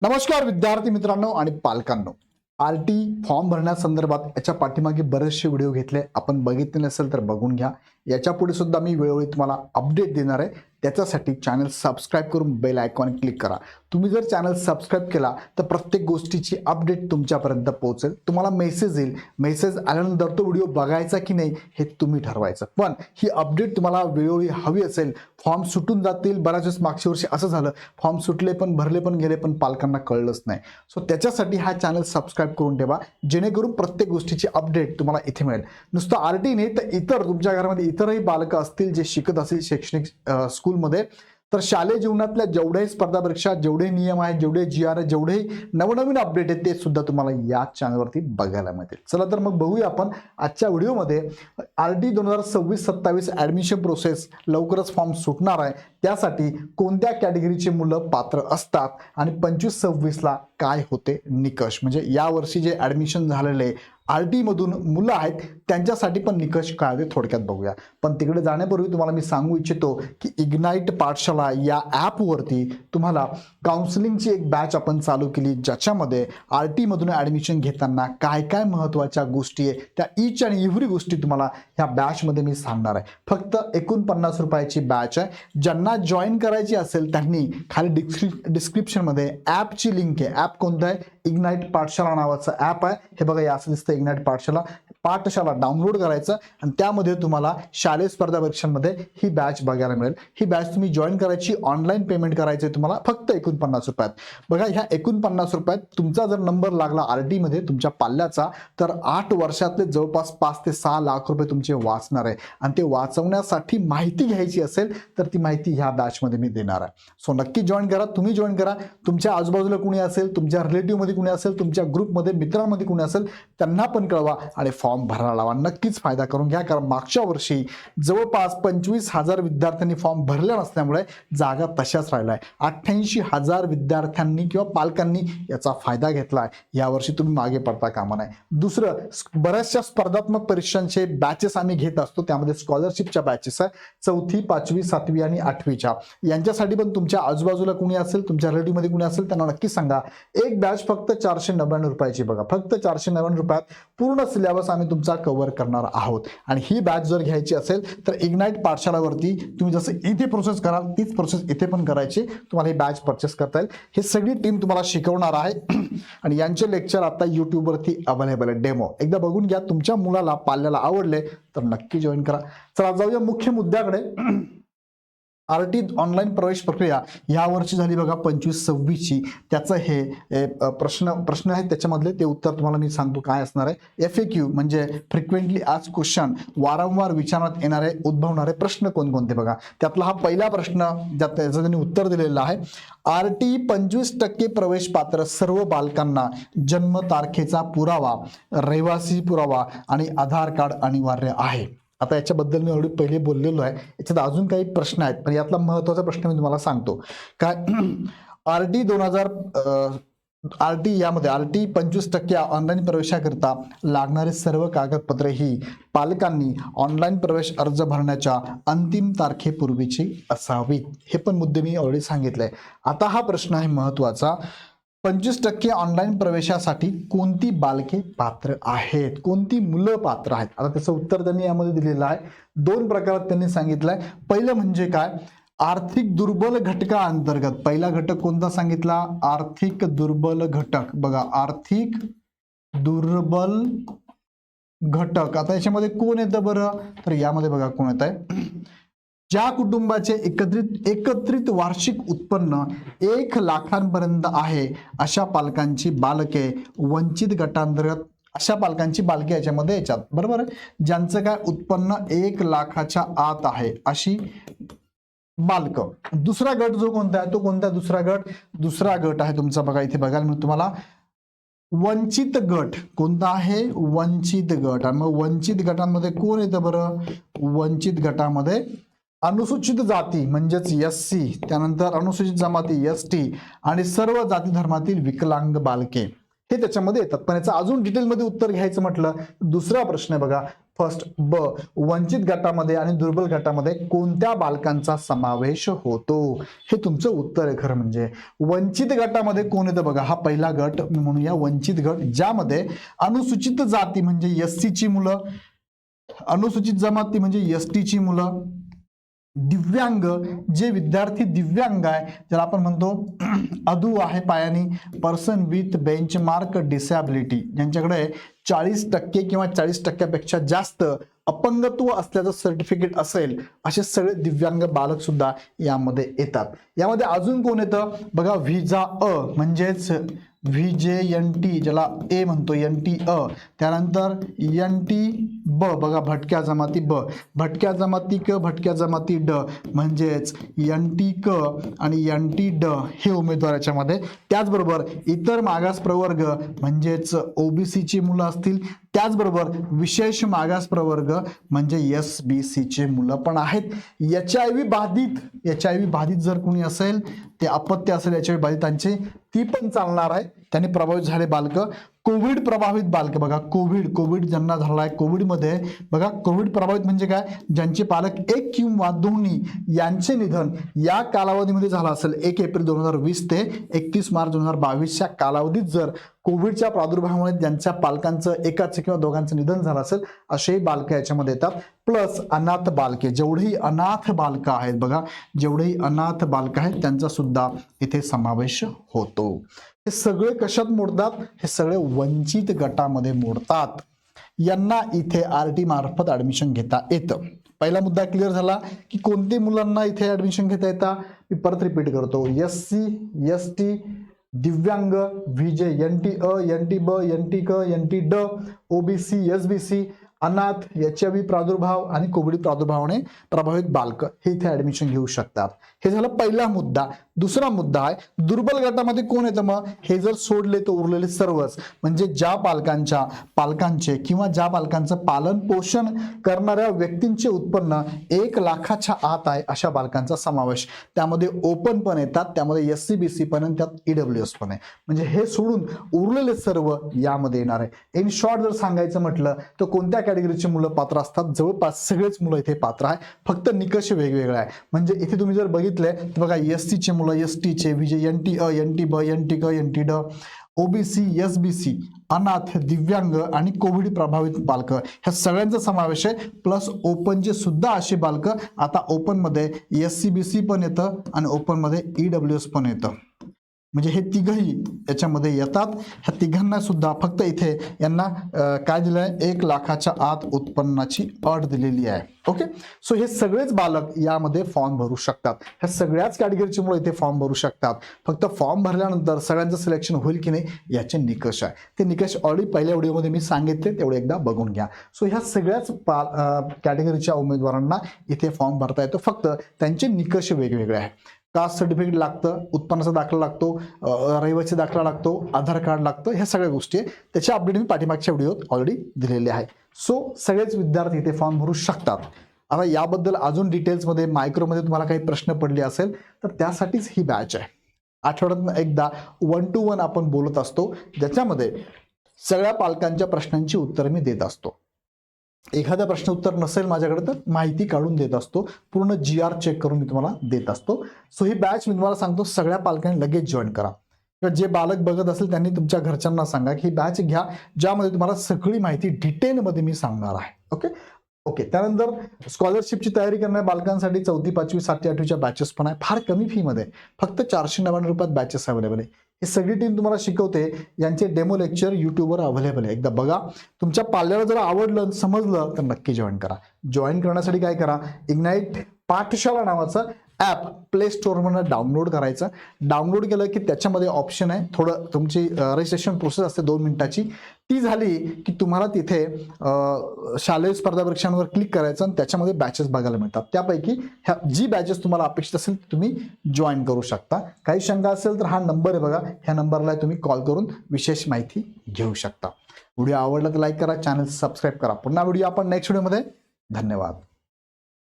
नमस्कार विद्यार्थी मित्रांनो आणि पालकांनो. आरटी फॉर्म भरण्यासंदर्भात याच्या पाठीमागे बरेचसे व्हिडिओ घेतले, आपण बघितले नसेल तर बघून घ्या. याच्या पुढे सुद्धा मी वेळोवेळी तुम्हाला अपडेट देणार आहे. त्याच्यासाठी चॅनल सबस्क्राईब करून बेल आयकॉन क्लिक करा. तुम्ही जर चॅनल सबस्क्राईब केला तर प्रत्येक गोष्टीची अपडेट तुमच्यापर्यंत पोहोचेल. तुम्हाला मेसेज येईल. मेसेज आल्यानंतर तो व्हिडिओ बघायचा की नाही हे तुम्ही ठरवायचं. पण ही अपडेट तुम्हाला वेळोवेळी हवी असेल. फॉर्म सुटून जातील. बऱ्याच वेळेस मागच्या वर्षी असं झालं, फॉर्म सुटले पण भरले पण गेले पण पालकांना कळलंच नाही. सो त्याच्यासाठी हा चॅनल सबस्क्राईब करून ठेवा, जेणेकरून प्रत्येक गोष्टीची अपडेट तुम्हाला इथे मिळेल. नुसतं आरटी नाही तर इतर तुमच्या घरामध्ये इतरही बालकं असतील जे शिकत असतील शैक्षणिक स्कूलमध्ये, तर शालेय जीवनातल्या जेवढ्याही स्पर्धा परीक्षा, जेवढे नियम आहेत, जेवढे GR आहेत, जेवढेही नवनवीन अपडेट आहेत ते सुद्धा तुम्हाला या चॅनलवरती बघायला मिळतील. चला तर मग बघूया आपण आजच्या व्हिडिओमध्ये आरटी 2026-27 ऍडमिशन प्रोसेस लवकरच फॉर्म सुटणार आहे. त्यासाठी कोणत्या कॅटेगरीचे मुलं पात्र असतात आणि 25-26ला काय होते निकष, म्हणजे यावर्षी जे ऍडमिशन झालेले आरटी मधून मुलं आहेत त्यांच्यासाठी पण निकष काय ते थोडक्यात बघूया. पण तिकडे जाण्यापूर्वी तुम्हाला मी सांगू इच्छितो की इग्नाइट पाठशाला या ॲपवरती तुम्हाला काउन्सिलिंगची एक बॅच आपण चालू केली, ज्याच्यामध्ये आरटी मधून ऍडमिशन घेताना काय काय महत्त्वाच्या गोष्टी आहे त्या ईच आणि एव्हरी गोष्टी तुम्हाला ह्या बॅचमध्ये मी सांगणार आहे. फक्त 49 रुपयाची बॅच आहे. ज्यांना जॉईन करायची असेल त्यांनी खाली डिस्क्रिप्शनमध्ये ॲपची लिंक आहे. ॲप कोणतं आहे? इग्नाइट पाठशाला नावाचं ॲप आहे. हे बघा, या असं दिसतं इग्नाइट पाठशाला डाउनलोड करायचं आणि त्यामध्ये तुम्हाला शालेय स्पर्धा परीक्षांमध्ये ही बॅच बघायला मिळेल. ही बॅच तुम्ही जॉईन करायची, ऑनलाईन पेमेंट करायचे तुम्हाला फक्त 49 रुपयात. बघा, ह्या 49 रुपयात तुमचा जर नंबर लागला आरटी मध्ये तुमच्या पाल्याचा, तर 8 वर्षातले जवळपास 5 ते 6 लाख रुपये तुमचे वाचणार आहे. आणि ते वाचवण्यासाठी माहिती घ्यायची असेल तर ती माहिती ह्या बॅचमध्ये मी देणार आहे. सो नक्की जॉईन करा. तुम्ही जॉईन करा. तुमच्या आजूबाजूला कुणी असेल, तुमच्या रिलेटिव्ह मध्ये कुणी असेल, तुमच्या ग्रुपमध्ये मित्रांमध्ये कुणी असेल त्यांना पण कळवा आणि फॉर्म भरायला लावा. नक्कीच फायदा करून घ्या, कारण मागच्या वर्षी जवळपास 25,000 विद्यार्थ्यांनी फॉर्म भरले नसल्यामुळे जागा तशाच राहिल्या आहे. 88,000 विद्यार्थ्यांनी किंवा पालकांनी याचा फायदा घेतला आहे. यावर्षी तुम्ही मागे पडता कामा नये. दुसरं, बऱ्याचशा स्पर्धात्मक परीक्षांचे बॅचेस आम्ही घेत असतो. त्यामध्ये स्कॉलरशिपच्या बॅचेस आहे 4थी, 5वी, 7वी आणि 8वीच्या. यांच्यासाठी पण तुमच्या आजूबाजूला कुणी असेल, तुमच्या रिलेटिव्ह मध्ये कुणी असेल त्यांना नक्की सांगा. एक बॅच फक्त 499 रुपयाची. बघा, फक्त 499 रुपयात पूर्ण सिलेबस आम्ही तुमचा कव्हर करणार आहोत. आणि ही बॅच जर घ्यायची असेल तर इग्नाइट पाठशालावरती तुम्ही जसं इथे प्रोसेस कराल तीच प्रोसेस इथे पण करायची. तुम्हाला ही बॅच परचेस करता येईल. ही सगळी टीम तुम्हाला शिकवणार आहे आणि यांचे लेक्चर आता युट्यूबवरती अवेलेबल आहे. डेमो एकदा बघून घ्या. तुमच्या मुलाला पाल्याला आवडले तर नक्की जॉईन करा. चला जाऊया मुख्य मुद्द्याकडे. आरटी ऑनलाईन प्रवेश प्रक्रिया या वर्षी झाली बघा 25-26ची. त्याचं हे प्रश्न आहेत, त्याच्यामधले ते उत्तर तुम्हाला मी सांगतो काय असणार आहे. FAQ म्हणजे फ्रिक्वेंटली आज क्वेश्चन, वारंवार विचारण्यात येणारे उद्भवणारे प्रश्न कोणकोणते बघा. त्यातला हा पहिला प्रश्न त्याचं त्यांनी उत्तर दिलेलं आहे. आरटी 25% प्रवेश पात्र सर्व बालकांना जन्म तारखेचा पुरावा, रहिवासी पुरावा आणि आधार कार्ड अनिवार्य आहे. आता याच्याबद्दल मी ऑलरेडी पहिले बोललेलो आहे. याच्यात अजून काही प्रश्न आहेत, पण यातला महत्त्वाचा प्रश्न मी तुम्हाला सांगतो काय. यामध्ये आरटी 25% ऑनलाईन प्रवेशाकरिता लागणारे सर्व कागदपत्रे ही पालकांनी ऑनलाईन प्रवेश अर्ज भरण्याच्या अंतिम तारखेपूर्वीची असावीत. हे पण मुद्दे मी ऑलरेडी सांगितले. आता हा प्रश्न आहे महत्त्वाचा. 25% ऑनलाईन प्रवेशासाठी कोणती बालके पात्र आहेत, कोणती मुलं पात्र आहेत. आता त्याचं उत्तर त्यांनी यामध्ये दिलेलं आहे. 2 प्रकारात त्यांनी सांगितलंय. पहिलं म्हणजे काय, आर्थिक दुर्बल घटकाअंतर्गत. पहिला घटक कोणता सांगितला? आर्थिक दुर्बल घटक. बघा, आर्थिक दुर्बल घटक. आता याच्यामध्ये कोण येतं बरं, तर यामध्ये बघा कोण येत आहे. ज्या कुटुंबाचे एकत्रित वार्षिक उत्पन्न 1 लाखांपर्यंत आहे अशा पालकांची बालके वंचित गटांतर्गत. अशा पालकांची बालके याच्यामध्ये याच्यात बरोबर आहे, ज्यांचं काय उत्पन्न 1 लाखाच्या आत आहे अशी बालक. दुसरा गट जो कोणता आहे, तो कोणता दुसरा गट? दुसरा गट आहे तुमचा बघा इथे बघायला मिळेल तुम्हाला वंचित गट. कोणता आहे? वंचित गट. आणि मग वंचित गटांमध्ये कोण येतं बरं? वंचित गटामध्ये अनुसूचित जाती म्हणजेच SC, त्यानंतर अनुसूचित जमाती ST आणि सर्व जाती धर्मातील विकलांग बालके हे त्याच्यामध्ये येतात. पण याचं अजून डिटेलमध्ये उत्तर घ्यायचं म्हटलं, दुसरा प्रश्न आहे बघा, फर्स्ट ब, वंचित गटामध्ये आणि दुर्बल गटामध्ये कोणत्या बालकांचा समावेश होतो? हे तुमचं उत्तर आहे खरं म्हणजे. वंचित गटामध्ये कोण येतं बघा, हा पहिला गट म्हणूया वंचित गट, ज्यामध्ये अनुसूचित जाती म्हणजे एससी ची मुलं, अनुसूचित जमाती म्हणजे एसटी ची मुलं, दिव्यांग, जे विद्यार्थी दिव्यांग आहे ज्याला आपण म्हणतो अधू आहे पायानी, पर्सन विथ बेंचमार्क डिसॅबिलिटी, ज्यांच्याकडे 40% किंवा 40% जास्त अपंगत्व असल्याचं सर्टिफिकेट असेल, असे सगळे दिव्यांग बालक सुद्धा यामध्ये येतात. यामध्ये अजून कोण येतं बघा, व्हिजा अ म्हणजेच VJNT ज्याला ए म्हणतो, NT अ, त्यानंतर NT ब बघा, भटक्या जमाती ब, भटक्या जमाती क, भटक्या जमाती ड म्हणजेच NT क आणि NT ड हे उमेदवार याच्यामध्ये. त्याचबरोबर इतर मागास प्रवर्ग म्हणजेच OBC ची मुलं असतील, त्याचबरोबर विशेष मागास प्रवर्ग म्हणजे SBC चे मुलं पण आहेत. HIV बाधित जर कोणी असेल, ते अपत्य असेल HIV बाधितांचे, ती पण चालणार आहे. त्यांनी प्रभावित झाले बालक. कोविड प्रभावित बालक बघा, कोविड ज्यांना झालाय, कोविडमध्ये बघा, कोविड प्रभावित म्हणजे काय, ज्यांचे पालक एक किंवा दोन्ही यांचे निधन या कालावधीमध्ये झालं असेल, 1 एप्रिल 2020 ते 31 मार्च 2022 या कालावधीत जर कोविडच्या प्रादुर्भावामुळे ज्यांच्या पालकांचं एकाच किंवा दोघांचं निधन झालं असेल, असेही बालक याच्यामध्ये येतात. प्लस अनाथ बालके, जेवढेही अनाथ बालक आहेत बघा, जेवढेही अनाथ बालक आहेत त्यांचा सुद्धा इथे समावेश होतो. हे सगळे कशात मोडतात, हे सगळे वंचित गटामध्ये मोडतात. यांना इथे RT मार्फत ऍडमिशन घेता येतं. पहिला मुद्दा क्लिअर झाला की कोणत्या मुलांना इथे ऍडमिशन घेता येतं. मी परत रिपीट करतो, SC ST दिव्यांग, VJ NT अ, NT ब, NT क, NT ड, OBC SBC, अनाथ, HIV प्रादुर्भाव आणि कोविड प्रादुर्भावाने प्रभावित बालक हे इथे ऍडमिशन घेऊ शकतात. हे झालं पहिला मुद्दा. दुसरा मुद्दा आहे दुर्बल गटामध्ये कोण येतं मग, हे जर सोडले तर उरलेले सर्वच, म्हणजे ज्या पालकांचे किंवा ज्या पालकांचं पालन पोषण करणाऱ्या व्यक्तींचे उत्पन्न 1 लाखाच्या आत आहे, अशा बालकांचा समावेश. त्यामध्ये ओपन पण येतात, त्यामध्ये SCBC पण आहे, त्यात EWS पण आहे. म्हणजे हे सोडून उरलेले सर्व यामध्ये येणार आहे. इन शॉर्ट जर सांगायचं म्हटलं तर कोणत्या कॅटेगरीची मुलं पात्र असतात, जवळपास सगळेच मुलं इथे पात्र आहे, फक्त निकष वेगवेगळे आहे. म्हणजे इथे तुम्ही जर बघितले तर बघा, SC चे मुलं ST चे, NT अ, NT ब, NT क, NT ड, OBC SBC, अनाथ, दिव्यांग आणि कोविड प्रभावित बालक, ह्या सगळ्यांचा समावेश आहे. प्लस ओपनचे सुद्धा असे बालक, आता ओपन मध्ये SCBC पण येतं आणि ओपन मध्ये EWS पण येतं. म्हणजे हे तिघही याच्यामध्ये येतात. ह्या तिघांना सुद्धा फक्त इथे यांना काय दिलंय, 1 लाखाच्या आत उत्पन्नाची अट दिलेली आहे. ओके, सो हे सगळेच बालक यामध्ये फॉर्म भरू शकतात. ह्या सगळ्याच कॅटेगरीचे मुलं इथे फॉर्म भरू शकतात. फक्त फॉर्म भरल्यानंतर सगळ्यांचं सिलेक्शन होईल की नाही याचे निकष आहे. ते निकष ऑलरेडी पहिल्या व्हिडिओमध्ये मी सांगितले, तेवढे एकदा बघून घ्या. सो ह्या सगळ्याच कॅटेगरीच्या उमेदवारांना इथे फॉर्म भरता येतो, फक्त त्यांचे निकष वेगवेगळे आहेत. कास्ट सर्टिफिकेट लागतं, उत्पन्नाचा दाखला लागतो, रहिवासी दाखला लागतो, आधार कार्ड लागतं, ह्या सगळ्या गोष्टी आहे. त्याची अपडेट मी पाठीमागच्या व्हिडिओत ऑलरेडी दिलेली आहे. सो सगळेच विद्यार्थी इथे फॉर्म भरू शकतात. आता याबद्दल अजून डिटेल्समध्ये मायक्रोमध्ये तुम्हाला काही प्रश्न पडले असेल तर त्यासाठीच ही बॅच आहे. आठवड्यातून एकदा 1 to 1 आपण बोलत असतो, ज्याच्यामध्ये सगळ्या पालकांच्या प्रश्नांची उत्तर मी देत असतो. एखादा प्रश्न उत्तर नसेल माझ्याकडे तर माहिती काढून देत असतो, पूर्ण GR चेक करून मी तुम्हाला देत असतो. सो ही बॅच मी तुम्हाला सांगतो, सगळ्या पालकांनी लगेच जॉईन करा. किंवा जे बालक बघत असेल त्यांनी तुमच्या घरच्यांना सांगा की ही बॅच घ्या, ज्यामध्ये तुम्हाला सगळी माहिती डिटेलमध्ये मी सांगणार आहे. ओके, त्यानंतर स्कॉलरशिपची तयारी करणाऱ्या बालकांसाठी 4थी, 5वी, 7वी, 8वीच्या बॅचेस पण आहे, फार कमी फी मध्ये, फक्त 499 रुपयात बॅचेस अवेलेबल आहे. ही सगळी टीम तुम्हाला शिकवते. यांचे डेमो लेक्चर युट्यूबवर अवेलेबल आहे, एकदा बघा. तुमच्या पाल्याला जर आवडलं, समजलं तर नक्की जॉईन करा. जॉईन करण्यासाठी काय करा, इग्नाइट पाठशाला नावाचं ॲप प्ले स्टोअरमधून डाउनलोड करायचं. डाउनलोड केलं की त्याच्यामध्ये ऑप्शन आहे, थोडं तुमची रजिस्ट्रेशन प्रोसेस असते 2 मिनिटाची. ती झाली की तुम्हाला तिथे शालेय स्पर्धा परीक्षांवर क्लिक करायचं आणि त्याच्यामध्ये बॅचेस बघायला मिळतात. त्यापैकी ह्या जी बॅचेस तुम्हाला अपेक्षित असेल तुम्ही जॉईन करू शकता. काही शंका असेल तर हा नंबर आहे बघा, ह्या नंबरला तुम्ही कॉल करून विशेष माहिती घेऊ शकता. व्हिडिओ आवडला तर लाईक करा, चॅनल सबस्क्राईब करा. पुन्हा व्हिडिओ आपण नेक्स्ट व्हिडिओमध्ये. धन्यवाद.